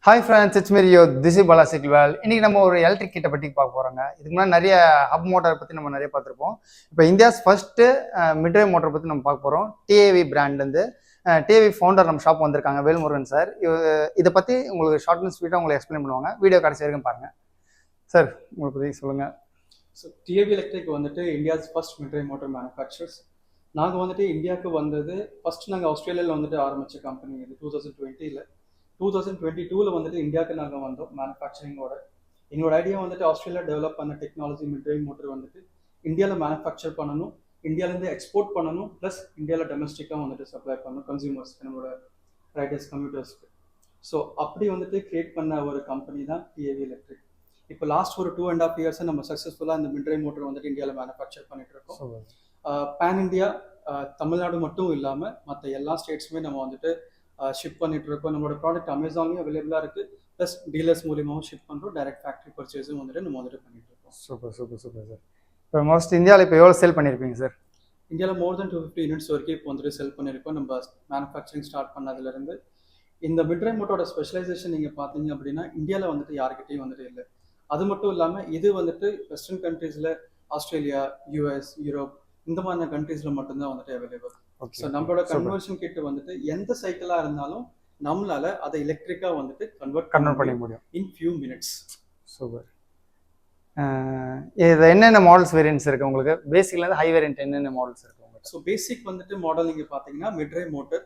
Hi friends, it's me Rio. This is Bala சைக்கிள்வேல். இன்னைக்கு நம்ம ஒரு எலக்ட்ரிக் கிட்ட பற்றி பார்க்க போகிறோங்க. இதுக்கு முன்னாடி நிறைய ஹப் மோட்டார் பற்றி நம்ம நிறைய பார்த்துருப்போம். இப்போ இந்தியாஸ் ஃபர்ஸ்ட்டு மிட்ரே மோட்டர் பற்றி நம்ம பார்க்க போகிறோம். டிஏவி பிராண்ட்லேருந்து டிஏவி ஃபவுண்டர் நம்ம ஷாப் வந்திருக்காங்க, வேல்முருகன் சார். இதை பற்றி உங்களுக்கு ஷார்ட் அண்ட் ஸ்வீட்டாக உங்களுக்கு எக்ஸ்பிளைன் பண்ணுவாங்க. வீடியோ கடைசி வரைக்கும் பாருங்கள். சார், உங்களை பற்றி சொல்லுங்கள். ஸோ டிஏவி எலக்ட்ரிக் வந்துட்டு இந்தியாஸ் ஃபர்ஸ்ட் மிட்ரே மோட்டர் மேனுஃபேக்சர்ஸ். நாங்கள் வந்துட்டு இந்தியாவுக்கு வந்தது ஃபர்ஸ்ட் நாங்கள் ஆஸ்திரேலியாவில் வந்துட்டு ஆரம்பித்த கம்பெனி இது 2020. 2022 வந்துட்டு இந்தியாவுக்கு நாங்கள் வந்தோம் மேனுஃபேக்சரிங்கோட. எங்களோட ஐடியா வந்துட்டு ஆஸ்திரேலியா டெவலப் பண்ண டெக்னாலஜி மிட்ரே மோட்டர் வந்துட்டு இந்தியாவில் மேனுஃபேக்சர் பண்ணணும், இந்தியாவிலேருந்து எக்ஸ்போர்ட் பண்ணணும், ப்ளஸ் இந்தியாவில் டொமஸ்டிக்காக வந்துட்டு சப்ளை பண்ணணும் கன்சியூமர்ஸ்க்கு, நம்மளோட ரைடர்ஸ் கம்யூட்டர்ஸ்க்கு. ஸோ அப்படி வந்துட்டு கிரியேட் பண்ண ஒரு கம்பெனி தான் டிஏவி எலக்ட்ரிக். இப்போ லாஸ்ட் ஒரு 2.5 years நம்ம சக்ஸஸ்ஃபுல்லாக இந்த மிட்ரே மோட்டர் வந்துட்டு இந்தியாவில் மேனுஃபேக்சர் பண்ணிட்டு இருக்கோம். பேன் இந்தியா, தமிழ்நாடு மட்டும் இல்லாமல் மற்ற எல்லா ஸ்டேட்ஸுமே நம்ம வந்துட்டு ஷிப் பண்ணிட்டு இருக்கோம். நம்மளோட ப்ராடக்ட் அமேசான்லேயும் அவைலபிளாக இருக்குது, ப்ளஸ் டீலர்ஸ் மூலியமாகவும் ஷிப் பண்ணுறோம். டைரக்ட் ஃபேக்ட்ரி பர்ச்சேஸும் வந்துட்டு நம்ம வந்துட்டு பண்ணிட்டு இருக்கோம். Super super super sir. இப்போ மோஸ்ட் இந்தியாவில் இப்போ எவ்வளோ சேல் பண்ணியிருப்பீங்க சார்? இந்தியாவில் மோர் தென் 250 யூனிட்ஸ் வரைக்கும் இப்போ வந்துட்டு செல் பண்ணியிருக்கோம். நம்ம மேனுஃபேக்சரிங் ஸ்டார்ட் பண்ணதுலேருந்து இந்த மிட்ரே மோட்டரோட ஸ்பெஷலைசேஷன் நீங்கள் பார்த்தீங்க அப்படின்னா இந்தியாவில் வந்துட்டு யாருக்கிட்டையும் வந்துட்டு இல்லை. அது மட்டும் இல்லாமல் இது வந்துட்டு வெஸ்டர்ன் கண்ட்ரீஸில் ஆஸ்திரேலியா, யூஎஸ், யூரோப் இந்த மாதிரி கண்ட்ரீஸில் மட்டும்தான் வந்துட்டு அவைலபிள். ஸோ நம்மளோட கன்வர்ஷன் கிட் வந்துட்டு எந்த சைக்கிளாக இருந்தாலும் நம்மளால அதை எலக்ட்ரிக்காக வந்துட்டு கன்வெர்ட் பண்ண முடியும் இன் ஃபியூ மினிட்ஸ். சூப்பர். இது என்னென்ன மாடல்ஸ் வேரியன்ட்ஸ் இருக்குது உங்களுக்கு? பேசிக்லேருந்து ஹை வேரியன்ட் என்னென்ன மாடல்ஸ் இருக்குது உங்களுக்கு? ஸோ பேசிக் வந்துட்டு மாடல் நீங்கள் பார்த்தீங்கன்னா மிட்ரே மோட்டர்,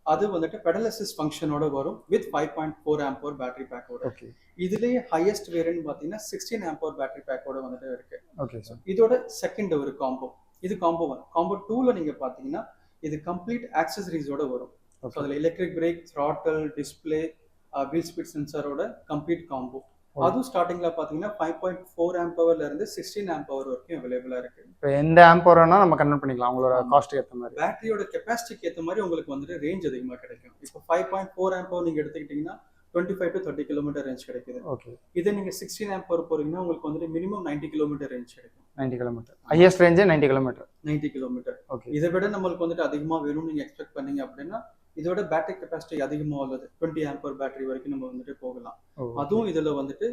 அது வந்துட்டு பெடல் அசிஸ்ட் ஃபங்க்ஷனோட வரும் வித் 5.4 ஆம்பர் பேட்டரி பேக்கோட. ஓகே. இதுலேயே ஹையஸ்ட் வேரியன்ட் பார்த்தீங்கன்னா 16 ஆம்பர் பேட்டரி பேக்கோட வந்துட்டு இருக்கு. Okay sir. இதோட செகண்ட் ஒரு காம்போ, இது காம்போ 1. காம்போ 2ல நீங்கள் பார்த்தீங்கன்னா இது கம்ப்ளீட் ஆக்சசரிஸோட வரும். ஸோ அதில் electric brake, throttle, display, wheel speed சென்சாரோட கம்ப்ளீட் காம்போ. அதுவும் ஸ்டார்டிங்கில் பார்த்தீங்கன்னா 5.4 ஆம்பர்ல இருந்து 16 ஆம்பர் வரைக்கும் அவைலபிளாக இருக்கு. இப்போ எந்த ஆம்பர் வேணா நம்ம கன்வெர்ட் பண்ணிக்கலாம் உங்களோட காஸ்ட்டுக்கு ஏற்ற மாதிரி. பேட்டரியோட கெப்பாசிட்டிக்கு ஏற்ற மாதிரி உங்களுக்கு வந்துட்டு ரேஞ்ச் அதிகமாக கிடைக்கும். இப்போ 5.4 ஆம்பர் நீங்கள் எடுத்துக்கிட்டீங்கன்னா 25 to 30 கிலோமீட்டர் ரேஞ்ச் கிடைக்குது. ஓகே. இதே நீங்கள் 16 ஆம்பர் போறீங்கன்னா உங்களுக்கு வந்துட்டு மினிமம் 90 கிலோமீட்டர் ரேஞ்ச் கிடைக்கும். 90 கிலோமீட்டர் ஹையஸ்ட் ரேஞ்சே 90 கிலோமீட்டர். 90 கிலோமீட்டர். ஓகே. இதை விட நம்மளுக்கு வந்துட்டு அதிகமாக வேணும்னு நீங்கள் எக்ஸ்பெக்ட் பண்ணீங்க அப்படின்னா இதோட பேட்டரி கெப்பாசிட்டி அதிகமாக உள்ளது 20 ஆம்பர் பேட்டரி வரைக்கும் நம்ம வந்துட்டு போகலாம். அதுவும் இதில் வந்துட்டு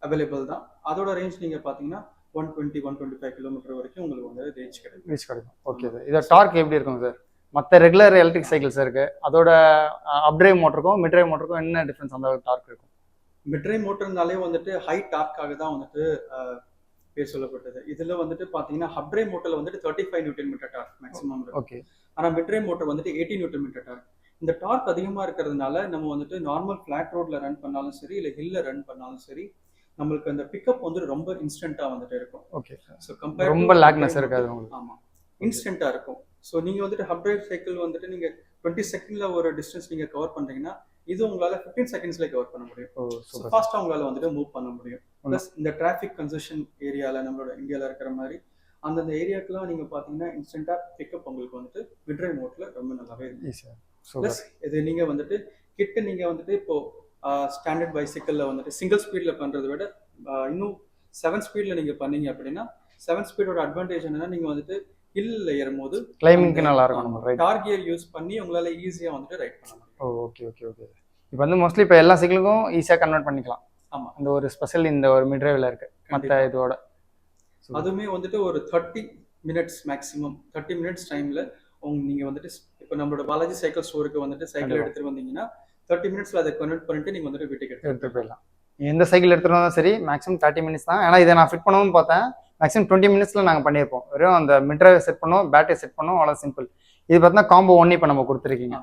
அவைலபிள் தான். அதோட ரேஞ்ச் நீங்கள் பார்த்தீங்கன்னா 120-125 கிலோமீட்டர் வரைக்கும் உங்களுக்கு வந்து ரேஞ்ச் கிடைக்கும். Okay sir. இதோட டார்க் எப்படி இருக்கும் சார்? மற்ற ரெகுலர் எலக்ட்ரிக் சைக்கிள்ஸ் இருக்கு, அதோட அப்டிரைவ் மோட்டருக்கும் மிட்ரைவ் மோட்டருக்கும் என்ன டிஃபரன்ஸ்? அந்த டார்க் இருக்கும். மிட்ரைவ் மோட்டர்னாலே வந்துட்டு ஹை டார்க்காக தான் வந்துட்டு பேர் சொல்லப்பட்டது. இதில் வந்துட்டு பார்த்தீங்கன்னா அப்டிரைவ் மோட்டரில் வந்துட்டு 35 newton metre torque maximum. Okay. ஆனால் மிட்ரைவ் மோட்டர் வந்துட்டு 80 நியூட்டன் மீட்டர் டார்க். இந்த டார்க் அதிகமாக இருக்கிறதுனால நம்ம வந்துட்டு நார்மல் ஃபிளாட் ரோட்ல ரன் பண்ணாலும் சரி, இல்லை ஹில்ல ரன் பண்ணாலும் சரி, நம்மளுக்கு அந்த பிக்கப் வந்து ரொம்ப இன்ஸ்டன்ட்டாக வந்துட்டு இருக்கும். ஓகே. ஸோ கம்பேர் ரொம்ப லாக்னஸ் இருக்காது உங்களுக்கு. ஆமாம், இன்ஸ்டன்ட்டாக இருக்கும். ஸோ நீங்கள் வந்துட்டு ஹப் டிரைவ் சைக்கிள் வந்துட்டு நீங்கள் 20 செகண்ட்ல ஒரு டிஸ்டன்ஸ் நீங்கள் கவர் பண்ணுறீங்கன்னா இது உங்களால் 15 செகண்ட்ஸ்ல கவர் பண்ண முடியும். ஃபாஸ்ட்டாக உங்களால் வந்துட்டு மூவ் பண்ண முடியும். ப்ளஸ் இந்த டிராஃபிக் கன்ஜெஷன் ஏரியாவில் நம்மளோட இந்தியாவில் இருக்கிற மாதிரி அந்தந்த ஏரியாக்கெல்லாம் நீங்கள் பார்த்தீங்கன்னா இன்ஸ்டன்ட்டாக பிக்கப் உங்களுக்கு வந்துட்டு மிட்ரைவ் மோட்டில் ரொம்ப நல்லாவே இருக்கும். ப்ளஸ் இது நீங்கள் வந்துட்டு கிட்ட நீங்கள் வந்துட்டு இப்போ ஸ்டாண்டர்ட் பைசைக்கிளில் வந்துட்டு சிங்கிள் ஸ்பீடில் பண்ணுறதை விட இன்னும் 7 ஸ்பீடில் நீங்கள் பண்ணீங்க அப்படின்னா 7 ஸ்பீடோட அட்வான்டேஜ் என்னன்னா நீங்கள் வந்துட்டு ஹில்ல ஏறும்போது கிளைம்பிங்க்கு நல்லா இருக்கும். டார் கியர் யூஸ் பண்ணி உங்களால ஈஸியா வந்துட்டு ரைட் பண்ண முடியும். Okay okay okay. இப்போ வந்து மோஸ்ட்லி இப்போ எல்லா சைக்கிளுக்கும் ஈஸியாக கன்வெர்ட் பண்ணிக்கலாம். ஆமா, அந்த ஒரு ஸ்பெஷல் இந்த ஒரு மிட்ரைவ்ல இருக்கு மற்ற இதோட. அதுவுமே வந்துட்டு ஒரு 30 மினிட்ஸ் மேக்ஸிமம் 30 மினிட்ஸ் டைம்ல நீங்க வந்துட்டு இப்போ நம்மளோட பாலாஜி சைக்கிள் ஸ்டோருக்கு வந்துட்டு சைக்கிள் எடுத்துட்டு வந்தீங்கன்னா 30 மினிட்ஸ்ல அதை கன்வெர்ட் பண்ணிட்டு நீங்க வந்துட்டு வீட்டுக்கு எடுத்துட்டு போயிடலாம். எந்த சைக்கிள் எடுத்துட்டு வந்தாலும் சரி மேக்ஸிமம் 30 மினிட்ஸ் தான். ஏன்னா இதை நான் ஃபிட் பண்ணவும் பார்த்தேன், மேக்ஸிமம் 20 மினிட்ஸ்ல நாங்கள் பண்ணியிருப்போம். வெறும் அந்த மிட்ரைவ் செட் பண்ணோம், பேட்டரி செட் பண்ணோம், அவ்வளோ சிம்பிள். இது பார்த்தீங்கன்னா காம்போ 1 இப்போ நம்ம கொடுத்துருக்கீங்க.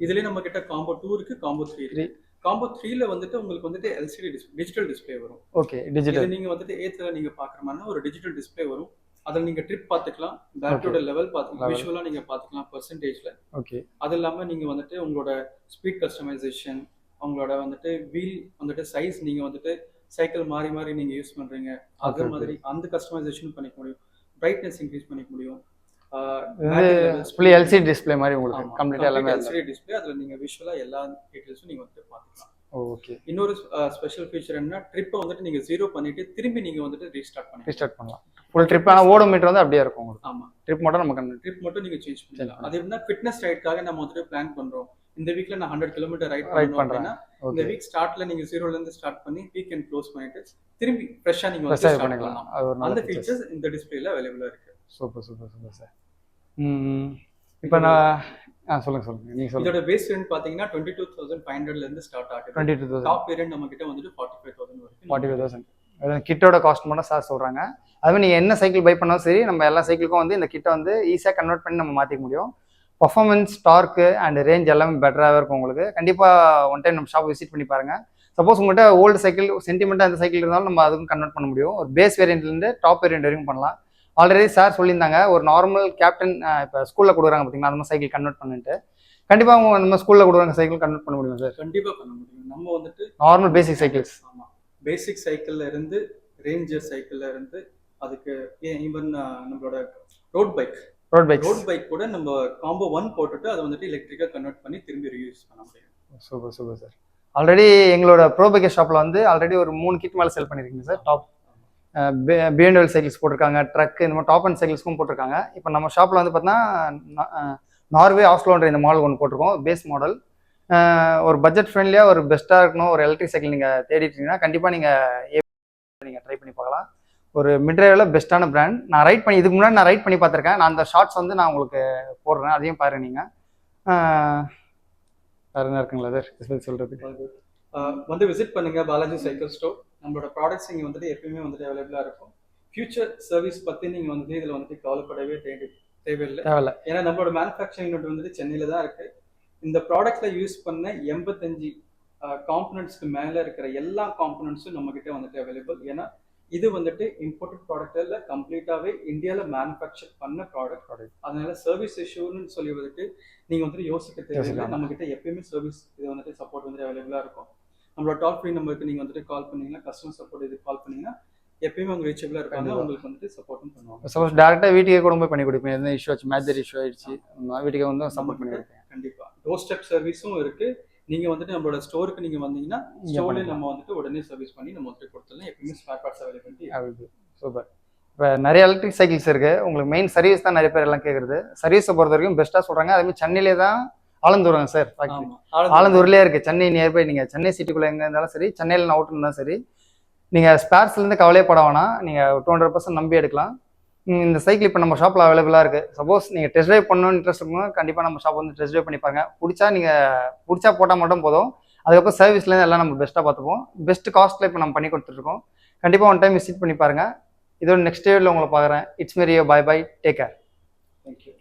இதுலேயே நம்ம கிட்ட காம்போ 2 இருக்கு, காம்போ 3 இருக்கு. காம்போ 3ல வந்துட்டு உங்களுக்கு வந்துட்டு எல்சிடி டிஜிட்டல் டிஸ்பிளே வரும். ஓகே. டிஜிட்டல் நீங்க வந்துட்டு ஏத்துல நீங்க பாக்குற மாதிரி ஒரு டிஜிட்டல் டிஸ்பிளே வரும். அதில் நீங்க ட்ரிப் பார்த்துக்கலாம், பேட்டரியோட லெவல் பார்த்துக்கலாம், விஷுவலா நீங்க பார்த்துக்கலாம் பெர்சன்டேஜ்ல. ஓகே. அது இல்லாம நீங்க வந்துட்டு உங்களோட ஸ்பீட் கஸ்டமைசேஷன், உங்களோட வந்துட்டு வீல் வந்துட்டு சைஸ், நீங்க வந்துட்டு சைக்கிள் மாறி மாறி நீங்க யூஸ் பண்றீங்க அது மாதிரி அந்த கஸ்டமைசேஷன் பண்ணிக்க முடியும். பிரைட்னஸ் இன்க்ரீஸ் பண்ணிக்க முடியும். எல்சிடி டிஸ்பிளே மாதிரி உங்களுக்கு கம்ப்ளீட்டா எல்லாமே எல்சிடி டிஸ்பிளே. அதுல நீங்க விஷுவலா எல்லா டீடைல்ஸும் நீங்க வந்துட்டு பார்த்துக்கலாம். ஓகே. இன்னொரு ஸ்பெஷல் ஃபீச்சர் என்ன, ட்ரிப்பை வந்துட்டு நீங்க 0 பண்ணிட்டு திரும்பி நீங்க வந்துட்டு ரீஸ்டார்ட் பண்ணலாம். ஃபுல் ட்ரிப் ஆனா ஓடோமீட்டர் வந்து அப்படியே இருக்கும் உங்களுக்கு. ஆமா, ட்ரிப் மட்டும் நமக்கு ட்ரிப் மட்டும் நீங்க சேஞ்ச் பண்ணிக்கலாம். அது எப்படின்னா ஃபிட்னஸ் ரைட்காக நம்ம வந்துட்டு பிளான் பண்றோம். இந்த வீக்ல நான் 100 கிலோமீட்டர் ரைட் ரைட் பண்ணணும் பண்ணுறேன். அப்படின்னா இந்த ஓகே, வீக் ஸ்டார்ட்ல நீங்க 0ல இருந்து ஸ்டார்ட் பண்ணி பீக் அண்ட் க்ளோஸ் பண்ணிட்டு திரும்பி ஃப்ரெஷ்ஷா நீங்க வந்து ப்ரெஷர் ஸ்டார்ட் பண்ணிக்கலாம். பண்ணலாம். அது ஒரு நல்ல அந்த ஃபீச்சர்ஸ். ஃபீச்சர்ஸ் இந்த டிஸ்பிளேல அவைலபிளா இருக்கு. Super super super sir. இப்போ நான் சொல்லுங்கள் நீங்கள் சொல்லுங்கள். இதோட பேஸ் வேரியன்ட் பாத்தீங்கன்னா 22,500ல இருந்து ஸ்டார்ட் ஆகுது. 22,000 டாப் வேரியன்ட் நம்ம கிட்ட வந்துட்டு 45,000 வரைக்கும் 45,000 கிட்டோட காஸ்ட் மட்டும் சார் சொல்கிறாங்க. அதுமாதிரி நீங்கள் என்ன சைக்கிள் பை பண்ணாலும் சரி, நம்ம எல்லா சைக்கிளுக்கும் வந்து இந்த கிட்ட வந்து ஈஸியாக கன்வெர்ட் பண்ணி நம்ம மாற்றிக்க முடியும். பர்ஃபார்மன்ஸ், டார்க்கு அண்ட் ரேஞ்ச் எல்லாமே பெட்டராகவே இருக்கும் உங்களுக்கு. கண்டிப்பாக ஒன் டைம் நம்ம ஷாப் விசிட் பண்ணி பாருங்கள். சப்போஸ் உங்கள்கிட்ட ஓல்டு சைக்கிள் சென்டிமெண்ட்டாக அந்த சைக்கிள் இருந்தாலும் நம்ம அதுக்கும் கன்வெர்ட் பண்ண முடியும். ஒரு பேஸ் வேரியன்ட்லேருந்து டாப் வேரியன்ட் வரைக்கும் பண்ணலாம். ஆல்ரெடி சார் சொல்லியிருந்தாங்க ஒரு நார்மல் கேப்டன் இப்போ ஸ்கூலில் கொடுக்குறாங்க பார்த்தீங்களா, அந்த மாதிரி சைக்கிள் கன்வெர்ட் பண்ணிட்டு கண்டிப்பாக அவங்க நம்ம ஸ்கூலில் கொடுக்குறாங்க சைக்கிள் கன்வெர்ட் பண்ண முடியும் சார். கண்டிப்பா பண்ண முடியும். நம்ம வந்துட்டு நார்மல் பேசிக் சைக்கிள்ஸ். ஆமா, பேசிக் சைக்கிள்ல இருந்து ரேஞ்சர் சைக்கிள்ல இருந்து அதுக்கு ஈவன் நம்மளோட ரோட் பைக் கூட நம்ம காம்போ 1 போட்டுட்டு அதை வந்துட்டு எலக்ட்ரிக்கா கன்வெர்ட் பண்ணி திரும்பி ரீயூஸ் பண்ண முடியும். Super super sir. ஆல்ரெடி எங்களோட ப்ரோ பைக்கர் ஷாப்பில் வந்து ஆல்ரெடி ஒரு 3 கிட் மேலே செல் பண்ணியிருக்கீங்க சார். டாப் பிஎன்டபிள்யூ சைக்கிள்ஸ் போட்டிருக்காங்க, ட்ரக் இந்த மாதிரி டாப் அண்ட் சைக்கிள்ஸ்க்கும் போட்டிருக்காங்க. இப்போ நம்ம ஷாப்பில் வந்து பார்த்தீங்கன்னா நார்வே ஆஸ்லோன்ற இந்த மாடல் ஒன்று போட்டிருக்கோம், பேஸ் மாடல். ஒரு பட்ஜெட் ஃப்ரெண்ட்லியாக ஒரு பெஸ்ட்டாக இருக்கணும் ஒரு எலக்ட்ரிக் சைக்கிள் நீங்கள் தேடிட்டீங்கன்னா கண்டிப்பாக நீங்கள் ட்ரை பண்ணி பார்க்கலாம். ஒரு மிட்ரேவில் பெஸ்ட்டான பிராண்ட். நான் ரைட் பண்ணி இதுக்கு முன்னாடி நான் ரைட் பண்ணி பார்த்துருக்கேன். நான் அந்த ஷார்ட்ஸ் வந்து நான் உங்களுக்கு போடுறேன், அதையும் பாருங்க. நீங்கள் வேறு என்ன இருக்குங்களா சார் சொல்கிறதுக்கு? வந்து விசிட் பண்ணுங்க பாலாஜி சைக்கிள் ஸ்டோர். நம்மளோட ப்ராடக்ட்ஸ் இங்கே வந்துட்டு எப்பயுமே வந்துட்டு அவைலபிளாக இருக்கும். ஃபியூச்சர் சர்வீஸ் பற்றி நீங்கள் வந்துட்டு இதில் வந்துட்டு கவலைப்படவே தேவையில்லை. ஏன்னா நம்மளோட மேனுஃபேக்சரிங் யூனிட் வந்துட்டு சென்னையில் தான் இருக்குது. இந்த ப்ராடக்ட்ல யூஸ் பண்ண 85 காம்பனன்ட்ஸ்க்கு மேலே இருக்கிற எல்லா காம்பனன்ட்ஸும் நம்மக்கிட்ட வந்துட்டு அவைலபிள். ஏன்னா இது வந்துட்டு இம்போர்ட்டட் ப்ராடக்ட் இல்லை, கம்ப்ளீட்டாகவே இந்தியாவில் மேனுஃபேக்சர் பண்ண ப்ராடக்ட். அதனால சர்வீஸ் இஷ்யூன்னு சொல்லி வந்துட்டு நீங்கள் வந்துட்டு யோசிக்க தேவையில்லை. நம்மக்கிட்ட எப்பயுமே சர்வீஸ் இது வந்துட்டு சப்போர்ட் வந்துட்டு அவைலபிளாக இருக்கும். நம்மளோட டால் ஃப்ரீ நம்பருக்கு நீங்கள் வந்துட்டு கால் பண்ணீங்கன்னா, கஸ்டமர் சப்போர்ட் இது கால் பண்ணீங்கன்னா எப்பயுமே அவங்க ரீச்சபிளாக இருப்பாங்க. உங்களுக்கு வந்துட்டு சப்போர்ட்டும் பண்ணுவாங்க. சப்போஸ் டேரெக்டாக வீட்டுக்கே கூட போய் பண்ணி கொடுப்பேன். எதுவும் இஷ்யூ ஆச்சு, மேஜர் இஷ்யூ ஆயிடுச்சு, வீட்டுக்கே வந்து சப்போர்ட் பண்ணி கொடுப்பேன். கண்டிப்பாக டோர் ஸ்டெப் சர்வீஸும் இருக்குது. நீங்கள் வந்துட்டு நம்மளோட ஸ்டோருக்கு நீங்கள் வந்தீங்கன்னா ஸ்டோர்லேயே நம்ம வந்துட்டு உடனே சர்வீஸ் பண்ணி நம்ம வந்துட்டு கொடுத்துடலாம். எப்பயுமே ஸ்பேர் பார்ட்ஸ் அவைலபிலிட்டி. சூப்பர். இப்போ நிறைய எலக்ட்ரிக் சைக்கிள்ஸ் இருக்குது. உங்களுக்கு மெயின் சர்வீஸ் தான் நிறைய பேர் எல்லாம் கேட்குறது. சர்வீஸை பொறுத்த வரைக்கும் பெஸ்ட்டாக சொல்கிறாங்க. அதேமாதிரி சென்னையிலே தான் ஆலந்தூருங்க சார் ஃபேக்ட்ரி. ஆலந்தூர்லேயே இருக்குது. சென்னை நியர்பை. நீங்கள் சென்னை சிட்டிக்குள்ளே எங்கே இருந்தாலும் சரி, சென்னையில் அவுட் இருந்தாலும் சரி, நீங்கள் ஸ்பேர்ஸ்லேருந்து கவலையப்பட வேணாம். நீங்கள் 200% நம்பி எடுக்கலாம். இந்த சைக்கிள் இப்போ நம்ம ஷாப்பில் அவைலபிளாக இருக்குது. சப்போஸ் நீங்கள் டெஸ்ட் ட்ரைவ் பண்ணணும்னு இன்ட்ரெஸ்ட் இருக்கணும், கண்டிப்பாக நம்ம ஷாப் வந்து டெஸ்ட் ட்ரைவ் பண்ணிப்பாங்க. பிடிச்சா போட்டால் மட்டும் போதும். அதுக்கப்புறம் சர்வீஸ்லேருந்து எல்லாம் நம்ம பெஸ்ட்டாக பார்த்துப்போம். பெஸ்ட் காஸ்ட்டில் இப்போ நம்ம பண்ணி கொடுத்துட்ருக்கோம். கண்டிப்பாக ஒன் டைம் விசிட் பண்ணி பாருங்கள். இதோட நெக்ஸ்ட் வீடியோவில் உங்களை பார்க்குறேன். It's me Rio. Bye bye, take care. Thank you.